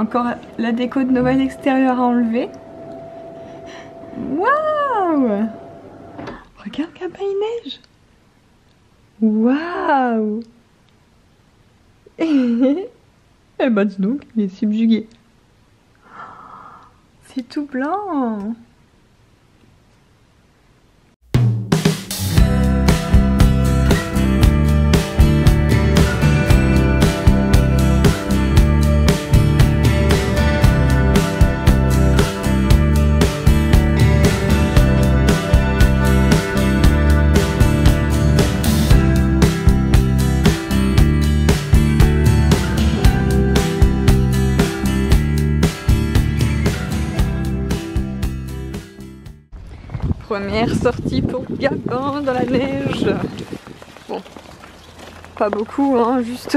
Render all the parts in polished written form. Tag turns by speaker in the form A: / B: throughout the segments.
A: encore la déco de Noël extérieure à enlever. Waouh! Regarde Gabin, il neige. Waouh! Eh ben dis donc, il est subjugué. C'est tout blanc. Première sortie pour Gabin dans la neige. Bon, pas beaucoup, hein, juste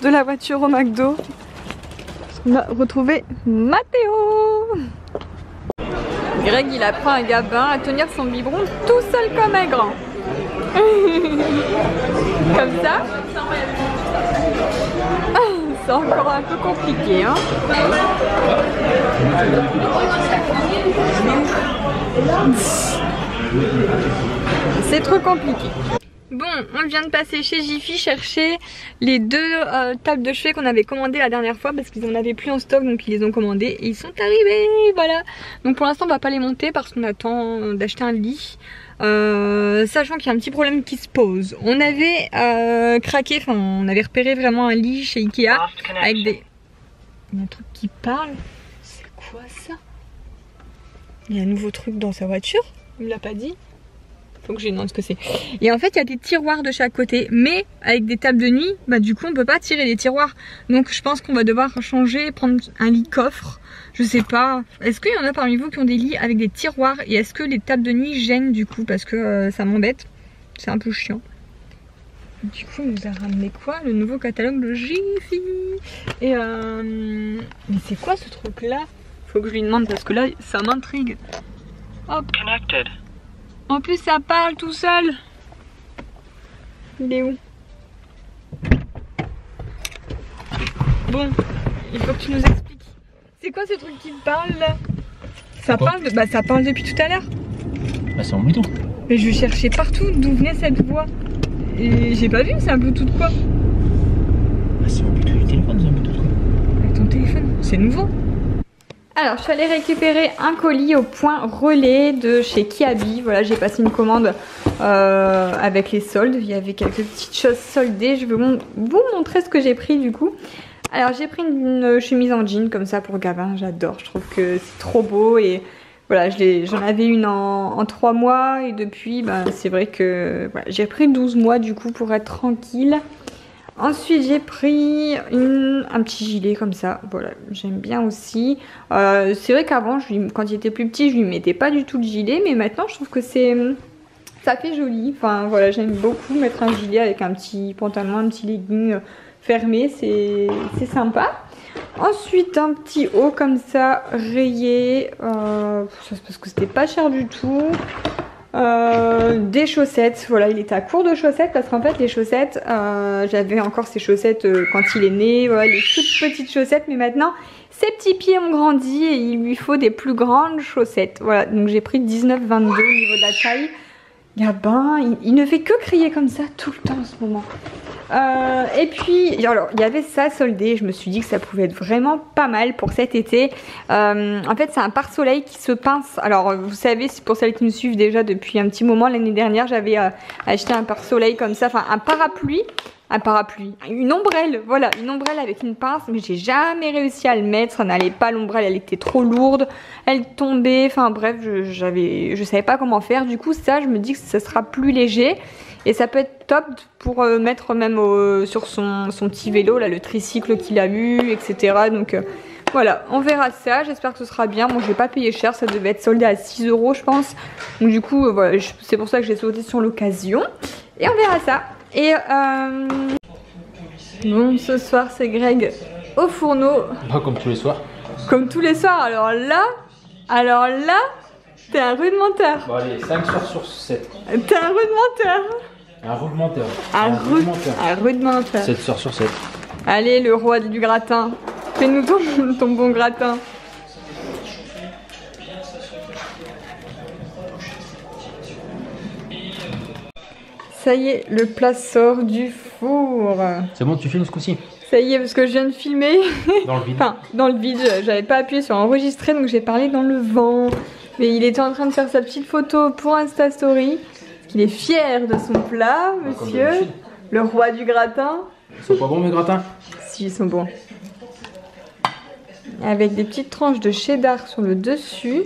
A: de la voiture au McDo. On a retrouvé Mathéo. Greg, il apprend à Gabin à tenir son biberon tout seul comme un grand. Comme ça. C'est encore un peu compliqué, hein. C'est trop compliqué. Bon, on vient de passer chez Jiffy chercher les deux tables de chevet qu'on avait commandées la dernière fois parce qu'ils en avaient plus en stock, donc ils les ont commandées et ils sont arrivés, voilà. Donc pour l'instant on va pas les monter parce qu'on attend d'acheter un lit. Sachant qu'il y a un petit problème qui se pose. On avait craqué, enfin on avait repéré vraiment un lit chez Ikea avec des... Il y a un truc qui parle. C'est quoi ça? Il y a un nouveau truc dans sa voiture. Il me l'a pas dit. Faut que je lui demande ce que c'est. Et en fait il y a des tiroirs de chaque côté. Mais avec des tables de nuit, bah du coup on peut pas tirer les tiroirs. Donc je pense qu'on va devoir changer, prendre un lit coffre. Je sais pas. Est-ce qu'il y en a parmi vous qui ont des lits avec des tiroirs? Et est-ce que les tables de nuit gênent du coup? Parce que ça m'embête. C'est un peu chiant. Du coup il nous a ramené quoi? Le nouveau catalogue de Jiffy. Et mais c'est quoi ce truc là? Faut que je lui demande parce que là ça m'intrigue. Hop. Connected. En plus ça parle tout seul. Il est où? Bon, il faut que tu nous expliques. C'est quoi ce truc qui parle là? Ça parle de... Bah ça parle depuis tout à l'heure.
B: Bah c'est en Bluetooth.
A: Mais je cherchais partout d'où venait cette voix. Et j'ai pas vu, c'est un Bluetooth quoi?
B: Bah c'est en Bluetooth du téléphone, c'est un Bluetooth quoi.
A: Avec ton téléphone, c'est nouveau. Alors je suis allée récupérer un colis au point relais de chez Kiabi. Voilà, j'ai passé une commande avec les soldes. Il y avait quelques petites choses soldées. Je vais vous montrer ce que j'ai pris du coup. Alors j'ai pris une chemise en jean comme ça pour Gabin. J'adore, je trouve que c'est trop beau. Et voilà, j'en avais une en 3 mois. Et depuis, bah, c'est vrai que voilà, j'ai pris 12 mois du coup pour être tranquille. Ensuite j'ai pris un petit gilet comme ça, voilà, j'aime bien aussi. C'est vrai qu'avant, quand il était plus petit, je lui mettais pas du tout de gilet, mais maintenant je trouve que ça fait joli. Enfin voilà, j'aime beaucoup mettre un gilet avec un petit pantalon, un petit legging fermé, c'est sympa. Ensuite un petit haut comme ça, rayé, parce que c'était pas cher du tout. Des chaussettes, voilà, il était à court de chaussettes parce qu'en fait les chaussettes, j'avais encore ces chaussettes quand il est né, voilà, les toutes petites chaussettes, mais maintenant ses petits pieds ont grandi et il lui faut des plus grandes chaussettes. Voilà, donc j'ai pris 19-22 au niveau de la taille. Gabin, il ne fait que crier comme ça tout le temps en ce moment. Et puis, alors, il y avait ça soldé. Je me suis dit que ça pouvait être vraiment pas mal pour cet été. En fait, c'est un pare-soleil qui se pince. Alors, vous savez, c'est pour celles qui me suivent déjà depuis un petit moment. L'année dernière, j'avais acheté un pare-soleil comme ça. Enfin, un parapluie. Une ombrelle, voilà, une ombrelle avec une pince, mais j'ai jamais réussi à le mettre, ça n'allait pas, l'ombrelle elle était trop lourde, elle tombait, enfin bref, je savais pas comment faire. Du coup ça, je me dis que ça sera plus léger et ça peut être top pour mettre même sur son petit vélo, là, le tricycle qu'il a eu, etc. Donc voilà, on verra ça, j'espère que ce sera bien. Bon, je vais pas payer cher, ça devait être soldé à 6 € je pense, donc du coup voilà, c'est pour ça que j'ai sauté sur l'occasion et on verra ça. Et bon, ce soir c'est Greg au fourneau.
B: Pas comme tous les soirs.
A: Comme tous les soirs, alors là, t'es un rude menteur.
B: Bon allez, 5 soirs sur 7.
A: T'es un rude menteur.
B: Un rude menteur.
A: Un rude menteur.
B: 7 soirs sur 7.
A: Allez, le roi du gratin. Fais-nous ton bon gratin. Ça y est, le plat sort du four.
B: C'est bon, tu filmes ce coup-ci?
A: Ça y est, parce que je viens de filmer.
B: Dans le vide.
A: Enfin, dans le vide, j'avais pas appuyé sur enregistrer, donc j'ai parlé dans le vent. Mais il était en train de faire sa petite photo pour Insta Story. Parce qu'il est fier de son plat, monsieur. Le roi du gratin.
B: Ils sont pas bons mes gratins?
A: Si, ils sont bons. Avec des petites tranches de cheddar sur le dessus.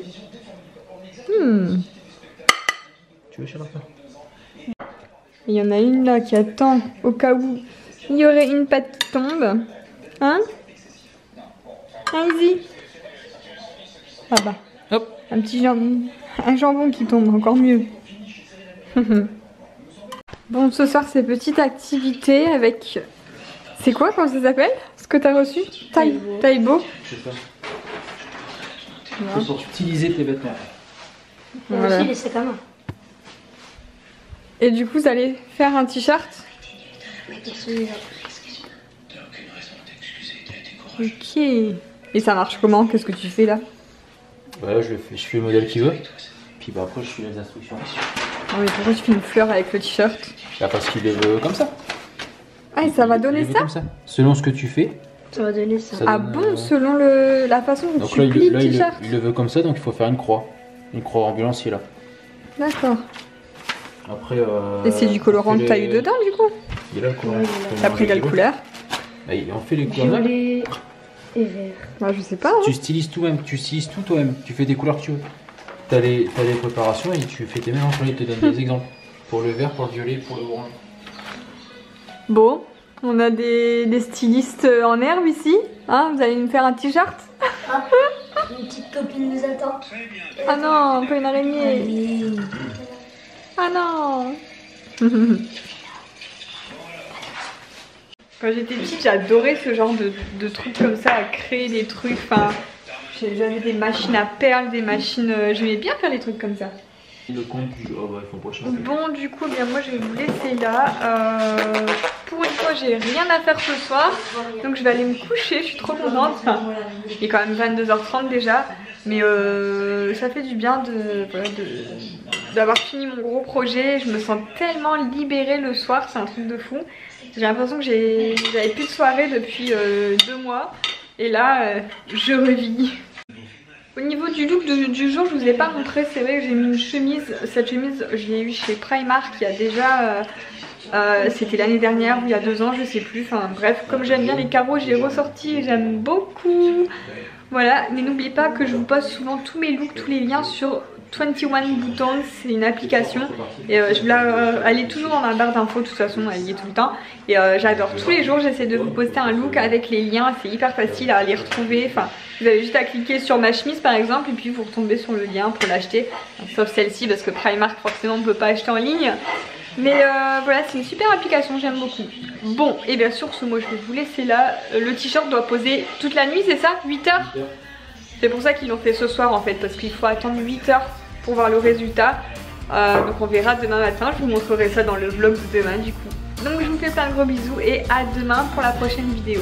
B: Tu veux cheddar?
A: Il y en a une là qui attend au cas où il y aurait une pâte qui tombe. Hein? Allez-y. Ah bah.
B: Hop.
A: Un petit jambon. Un jambon qui tombe, encore mieux. Bon, ce soir, c'est petite activité avec... C'est quoi, comment ça s'appelle? Ce que t'as reçu? Taïbo.
B: C'est ça. C'est pour utiliser tes vêtements.
A: Voilà.
C: Aussi les sacs à main.
A: Et du coup, vous allez faire un t-shirt? Ok. Et ça marche comment? Qu'est-ce que tu fais là?
B: Ouais, je fais le modèle qu'il veut. Puis bah après, je suis les instructions.
A: Ah mais pourquoi tu fais une fleur avec le t-shirt?
B: Là, parce qu'il les veut comme ça.
A: Ah, et ça va
B: Il
A: donner
B: les veut
A: ça?
B: comme ça. Selon ce que tu fais.
C: Ça va donner ça.
B: Ça
A: Ah
B: donne,
A: bon, selon la façon dont
B: donc
A: tu
B: là,
A: plies le
B: il
A: t-shirt?
B: le veut comme ça, donc il faut faire une croix. Une croix ambulancier là.
A: D'accord.
B: Après.
A: Et c'est du colorant que t'as eu dedans du coup?
B: Il est là le colorant.
A: T'as pris quelle couleur?
B: On fait les couleurs.
C: Violet et vert.
A: Bah je sais pas. Hein.
B: Tu stylises tout-même, tu stylises tout toi-même. Tu fais des couleurs que tu veux. T'as les préparations et tu fais tes mélanges. Il te donne des exemples. Pour le vert, pour le violet, pour le orange.
A: Bon, on a des stylistes en herbe ici. Hein, vous allez nous faire un t-shirt?
C: Une petite copine nous attend.
A: Ah non, pas une araignée.
C: Allez.
A: Ah non. Quand j'étais petite, j'adorais ce genre de trucs comme ça, à créer des trucs. Enfin, j'avais des machines à perles, des machines. J'aimais bien faire des trucs comme ça.
B: Le compte du. Oh bah, ils font pas cher.
A: Bon, du coup, bien moi je vais vous laisser là. Pour une fois, j'ai rien à faire ce soir, donc je vais aller me coucher. Je suis trop contente. Enfin, il est quand même 22h30 déjà, mais ça fait du bien d'avoir fini mon gros projet. Je me sens tellement libérée le soir, c'est un truc de fou. J'ai l'impression que j'avais plus de soirée depuis 2 mois, et là, je revis. Au niveau du look du jour, je vous ai pas montré, c'est vrai que j'ai mis une chemise. Cette chemise, je l'ai eue chez Primark il y a déjà... c'était l'année dernière ou il y a 2 ans, je sais plus. Enfin bref, comme j'aime bien les carreaux, j'ai ressorti et j'aime beaucoup. Voilà, mais n'oubliez pas que je vous poste souvent tous mes looks, tous les liens sur 21 Buttons, c'est une application. Et elle est toujours dans ma barre d'infos, de toute façon, elle y est tout le temps. Et j'adore, tous les jours j'essaie de vous poster un look avec les liens, c'est hyper facile à les retrouver. Enfin, vous avez juste à cliquer sur ma chemise par exemple et puis vous retombez sur le lien pour l'acheter. Sauf celle-ci parce que Primark forcément on ne peut pas acheter en ligne. Mais voilà, c'est une super application, j'aime beaucoup. Bon, et bien sûr, moi je vais vous laisser là. Le t-shirt doit poser toute la nuit, c'est ça? 8 heures? C'est pour ça qu'ils l'ont fait ce soir en fait, parce qu'il faut attendre 8 heures pour voir le résultat. Donc on verra demain matin, je vous montrerai ça dans le vlog de demain du coup. Donc je vous fais plein de gros bisous et à demain pour la prochaine vidéo.